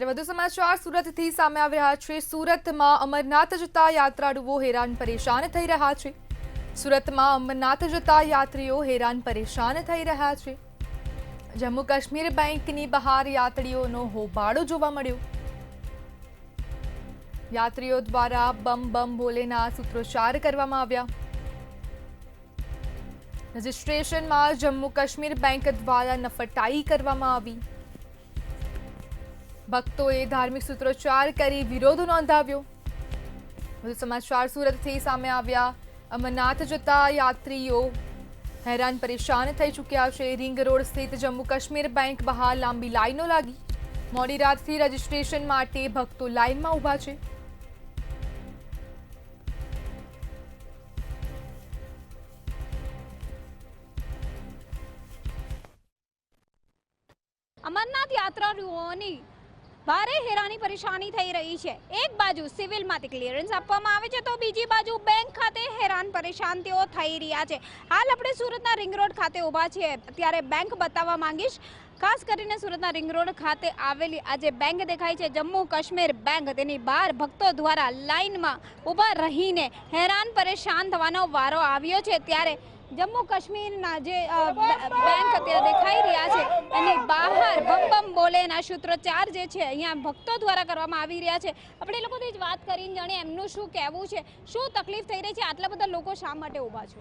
ત્યારે વધુ સમાચાર સુરતથી સામે આવી રહ્યા છે। સુરતમાં અમરનાથ જતા યાત્રાળુઓ હેરાન પરેશાન થઈ રહ્યા છે। સુરતમાં અમરનાથ જતા યાત્રીઓ હેરાન પરેશાન થઈ રહ્યા છે। જમ્મુ કાશ્મીર બેંકની બહાર યાત્રીઓનો હોબાળો જોવા મળ્યો। યાત્રીઓ દ્વારા બમ બમ બોલેના સૂત્રોચ્ચાર કરવામાં આવ્યા। રજિસ્ટ્રેશનમાં જમ્મુ કાશ્મીર બેંક દ્વારા નફટાઈ કરવામાં આવી। ભક્તોએ ધાર્મિક સૂત્રોચ્ચાર કરી વિરોધ નોંધાવ્યો। વધુ સમાચાર સુરતથી સામે આવ્યા। અમરનાથ જતા યાત્રીઓ હેરાન પરેશાન થઈ ચૂક્યા છે। રિંગ રોડ સ્થિત જમ્મુ કાશ્મીર બેંક બહાર લાંબી લાઈનો લાગી। મોડી રાતથી રજિસ્ટ્રેશન માટે ભક્તો લાઈનમાં ઊભા છે। અમરનાથ યાત્રાળુઓની ભારે હેરાની પરેશાની થઈ રહી છે। એક બાજુ સિવિલમાંથી ક્લિયરન્સ આપવામાં આવે છે તો બીજી બાજુ બેંક ખાતે હેરાન પરેશાન તેઓ થઈ રહ્યા છે। હાલ આપણે સુરતના રિંગ રોડ ખાતે ઊભા છીએ। ત્યારે બેંક બતાવવા માંગીશ। ખાસ કરીને સુરતના રિંગ રોડ ખાતે આવેલી આ જે બેંક દેખાય છે જમ્મુ કાશ્મીર બેંક, તેની બહાર ભક્તો દ્વારા લાઇનમાં ઊભા રહીને હેરાન પરેશાન થવાનો વારો આવ્યો છે। ત્યારે જમ્મુ કાશ્મીરના જે બેંક અત્યારે દેખાઈ રહ્યા છે એની બહાર બમ બમ બોલેના સૂત્રોચ્ચાર જે છે અહીંયા ભક્તો દ્વારા કરવામાં આવી રહ્યા છે। આપણે એ લોકોથી જ વાત કરીને જાણીએ એમનું શું કહેવું છે, શું તકલીફ થઈ રહી છે, આટલા બધા લોકો શા માટે ઊભા છો?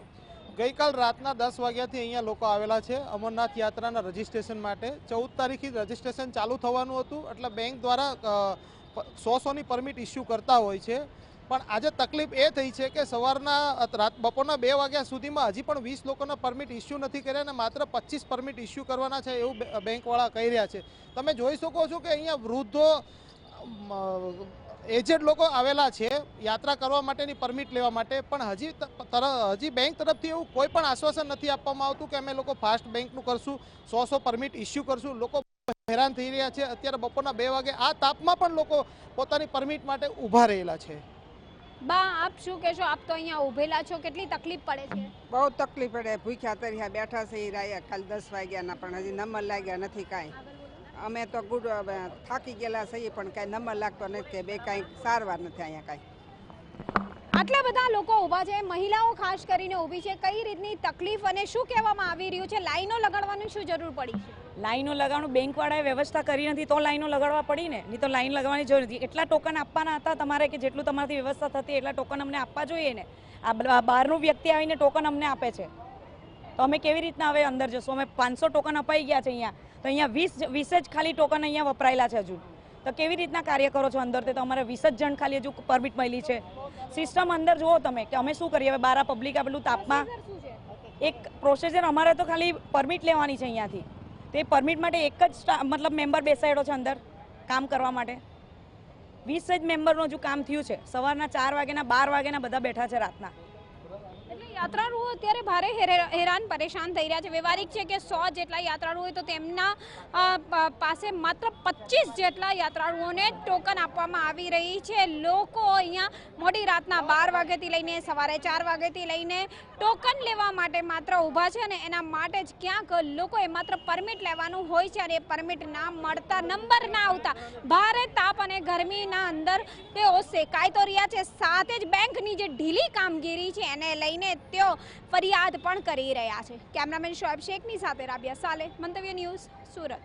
ગઈકાલ રાતના 10 વાગ્યાથી અહીંયા લોકો આવેલા છે અમરનાથ યાત્રાના રજિસ્ટ્રેશન માટે। 14 તારીખથી રજિસ્ટ્રેશન ચાલુ થવાનું હતું એટલે બેંક દ્વારા 100ની પરમિટ ઇસ્યુ કરતા હોય છે। પણ આજે તકલીફ એ થઈ છે કે સવારના બપોરના 2 વાગ્યા સુધીમાં હજી પણ 20 લોકોના પરમિટ ઇસ્યુ નથી કર્યા અને માત્ર 25 પરમિટ ઇસ્યુ કરવાના છે એવું બેંકવાળા કહી રહ્યા છે। તમે જોઈ શકો છો કે અહીંયા વૃદ્ધો, એજેડ લોકો આવેલા છે યાત્રા કરવા માટેની પરમિટ લેવા માટે, પણ હજી બેંક તરફથી એવું કોઈ પણ આશ્વાસન નથી આપવામાં આવતું કે અમે લોકો ફાસ્ટ બેંકનું કરશું, 100 પરમિટ ઇસ્યુ કરશું। લોકો હેરાન થઈ રહ્યા છે। અત્યારે બપોરના 2 વાગે આ તાપમાં પણ લોકો પોતાની પરમિટ માટે ઊભા રહેલા છે। બા, આપ શું કહેશો? આપ તો અહીંયા ઊભેલા છો, કેટલી તકલીફ પડે છે? બહુ તકલીફ પડે। ભૂખ્યા તરીયા બેઠા છે રહ્યા કાલ 10 વાગ્યાના, પણ હજી નંબર લાગ્યા નથી કાંઈ। અમે તો થાકી ગયેલા છીએ પણ કાંઈ નંબર લાગતો નથી કે બે કાંઈ સારવાર નથી અહીંયા કાંઈ। આટલા બધા લોકો ઊભા છે, મહિલાઓ ખાસ કરીને ઊભી છે, કઈ રીતની તકલીફ અને શું કહેવામાં આવી રહ્યું છે? લાઈનો લગાડવાની શું જરૂર પડી છે? લાઈનો લગાવવાનું બેંકવાળાએ વ્યવસ્થા કરી નથી તો લાઈનો લગાડવા પડી ને, નહીં તો લાઈન લગાવવાની જરૂર નથી। એટલા ટોકન આપવાના હતા તમારે કે જેટલું તમારાથી વ્યવસ્થા થતી એટલા ટોકન અમને આપવા જોઈએ ને। આ બહારનું વ્યક્તિ આવીને ટોકન અમને આપે છે તો અમે કેવી રીતના હવે અંદર જશું? અમે 500 ટોકન અપાઈ ગયા છે અહીંયા, તો અહીંયા 20 જ ખાલી ટોકન અહીંયા વપરાયેલા છે હજુ, તો કેવી રીતના કાર્ય કરો છો અંદર? તો અમારે 20 જ જણ ખાલી હજુ પરમિટ મળી છે। સિસ્ટમ અંદર જુઓ તમે કે અમે શું કરીએ? હવે બાર પબ્લિક આ પેલું તાપમાં એક પ્રોસીજર અમારે તો ખાલી પરમિટ લેવાની છે અહીંયાથી, તે પરમિટ માટે એક જ મતલબ મેમ્બર બેસાડ્યો છે અંદર કામ કરવા માટે। 20 જ મેમ્બરનું હજુ કામ થયું છે। સવારના 4 વાગ્યાના 12 વાગ્યાના બધા બેઠા છે રાતના। એટલે યાત્રાળુઓ અત્યારે ભારે હેરાન પરેશાન થઈ રહ્યા છે। વ્યવહારિક છે કે 100 જેટલા યાત્રાળુઓ હોય તો તેમના પાસે માત્ર 25 જેટલા યાત્રાળુઓને ટોકન આપવામાં આવી રહી છે। લોકો અહીંયા મોડી રાતના 12 વાગ્યાથી લઈને સવારે 4 વાગ્યાથી લઈને ટોકન લેવા માટે માત્ર ઊભા છે અને એના માટે જ ક્યાંક લોકોએ માત્ર પરમિટ લેવાનું હોય છે અને પરમિટ ના મળતા, નંબર ના આવતા ભારે તાપ અને ગરમીના અંદર તેઓ શેકાઈ તો રહ્યા છે। સાથે જ બેંકની જે ઢીલી કામગીરી છે એને લઈને તેઓ ફરિયાદ પણ કરી રહ્યા છે। કેમેરામેન શોએબ શેખની સાથે રાબિયા સાલે, મંતવ્ય ન્યૂઝ, સુરત।